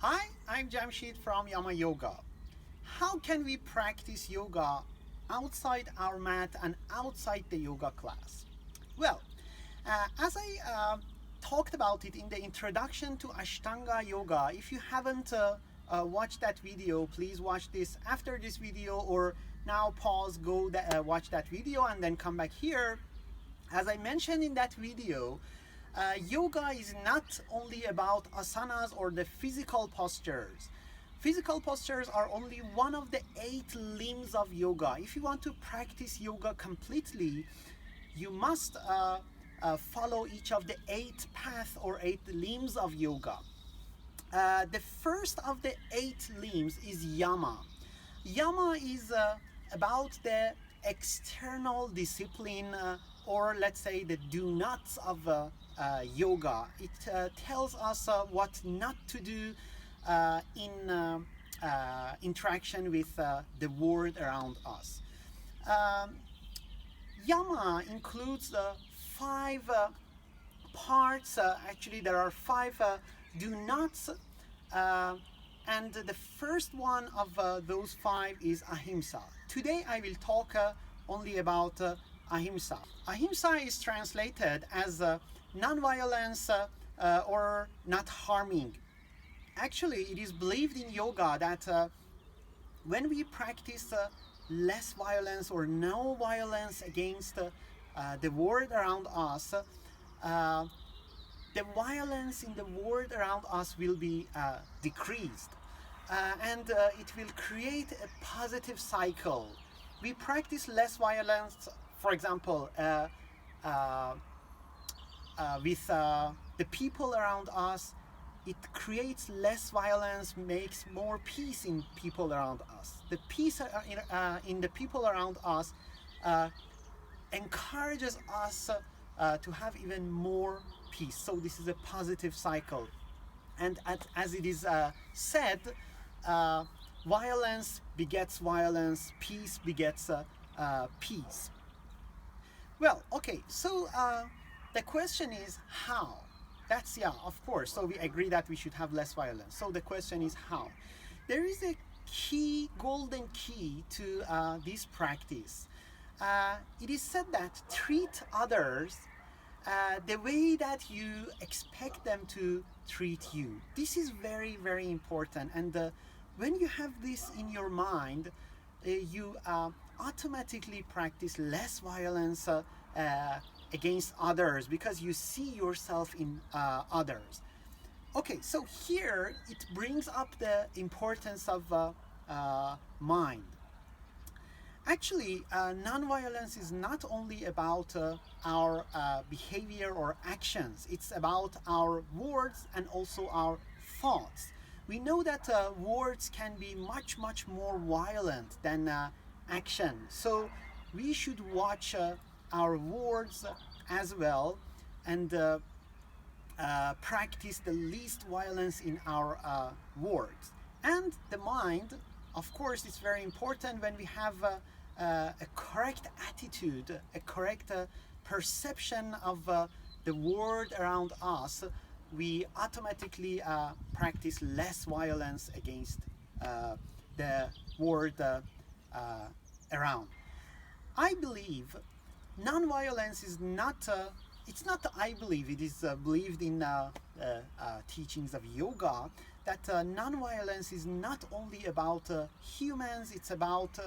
Hi, I'm Jamshid from Yama Yoga. How can we practice yoga outside our mat and outside the yoga class? Well, as I talked about it in the introduction to Ashtanga yoga, if you haven't watched that video, please watch this after this video or now pause, go watch that video and then come back here. As I mentioned in that video, yoga is not only about asanas or the physical postures. Physical postures are only one of the 8 limbs of yoga. If you want to practice yoga completely, you must follow each of the 8 paths or 8 limbs of yoga. The first of the 8 limbs is Yama. Yama is about the external discipline, or let's say the do nots of yoga. It tells us what not to do in interaction with the world around us. Um, Yama includes 5 parts. Actually, there are 5 do nots, uh, and the first one of those 5 is Ahimsa. Today, I will talk only about Ahimsa. Ahimsa is translated as non-violence or not harming. Actually, it is believed in yoga that when we practice less violence or no violence against the world around us, the violence in the world around us will be decreased, and it will create a positive cycle. We practice less violence, for example, with the people around us. It creates less violence, makes more peace in people around us. The peace in the people around us encourages us to have even more peace. So this is a positive cycle. And as it is said, violence begets violence, peace begets peace. Well, okay, so the question is how? That's, yeah, of course. So we agree that we should have less violence. So the question is how? There is a key, golden key to this practice. It is said that treat others the way that you expect them to treat you. This is very, very important. And when you have this in your mind, you automatically practice less violence against others because you see yourself in others. Okay, so here it brings up the importance of mind. Actually, non-violence is not only about our behavior or actions, it's about our words and also our thoughts. We know that words can be much, much more violent than action. So we should watch our words as well and practice the least violence in our words. And the mind, of course, is very important. When we have a correct attitude, a correct perception of the world around us, we automatically practice less violence against the world around. I believe non-violence is not, it's not I believe, it is believed in teachings of yoga that non-violence is not only about humans, it's about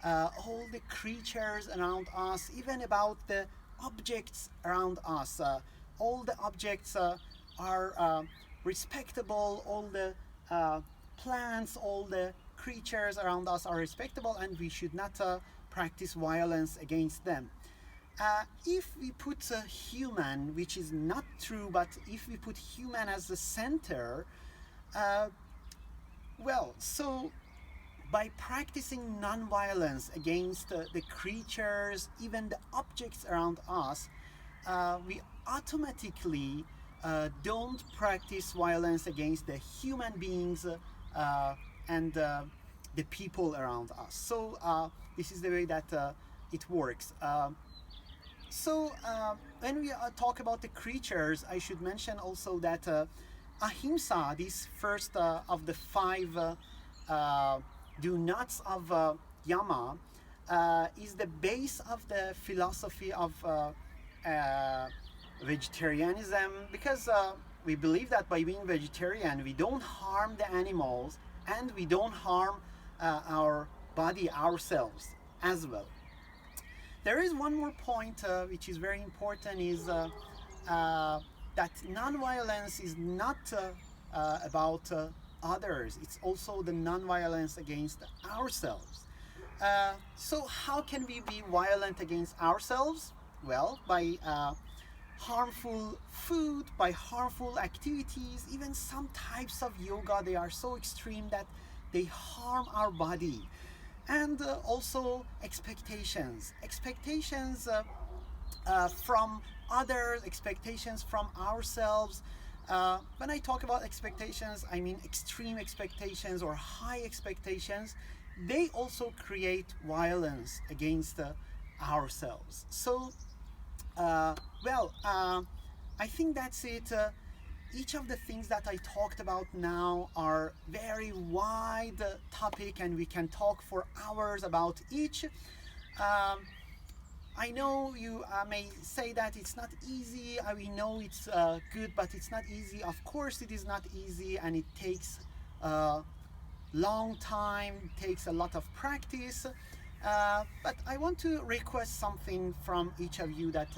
all the creatures around us, even about the objects around us. All the objects are respectable, all the plants, all the creatures around us are respectable, and we should not practice violence against them. If we put a human, which is not true, but if we put human as the center, so by practicing non-violence against the creatures, even the objects around us, we automatically don't practice violence against the human beings and the people around us. So this is the way that it works. So when we talk about the creatures, I should mention also that Ahimsa, this first of the five do nots of Yama, is the base of the philosophy of vegetarianism, because we believe that by being vegetarian we don't harm the animals and we don't harm our body, ourselves as well. There is one more point which is very important, is that non-violence is not about others, it's also the non-violence against ourselves. So how can we be violent against ourselves? Well, by harmful food, by harmful activities. Even some types of yoga, they are so extreme that they harm our body. And also expectations from others, expectations from ourselves. When I talk about expectations, I mean extreme expectations or high expectations. They also create violence against ourselves. So, I think that's it. Each of the things that I talked about now are very wide topic, and we can talk for hours about each. I know you may say that it's not easy. We know it's good, but it's not easy. Of course, it is not easy, and it takes long time, takes a lot of practice. But I want to request something from each of you that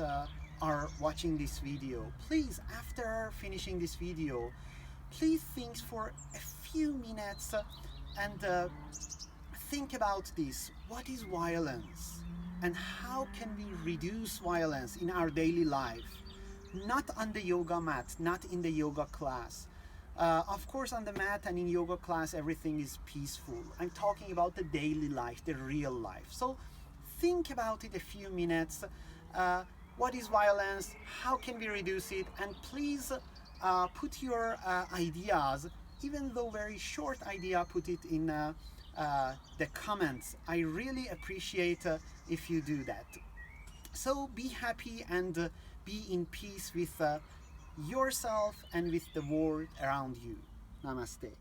are watching this video. Please, after finishing this video, please think for a few minutes and think about this. What is violence? And how can we reduce violence in our daily life? Not on the yoga mat, not in the yoga class. Of course, on the mat and in yoga class, everything is peaceful. I'm talking about the daily life, the real life. So think about it a few minutes. What is violence? How can we reduce it? And please put your ideas, even though very short idea, put it in the comments. I really appreciate if you do that. So be happy and be in peace with yourself and with the world around you. Namaste.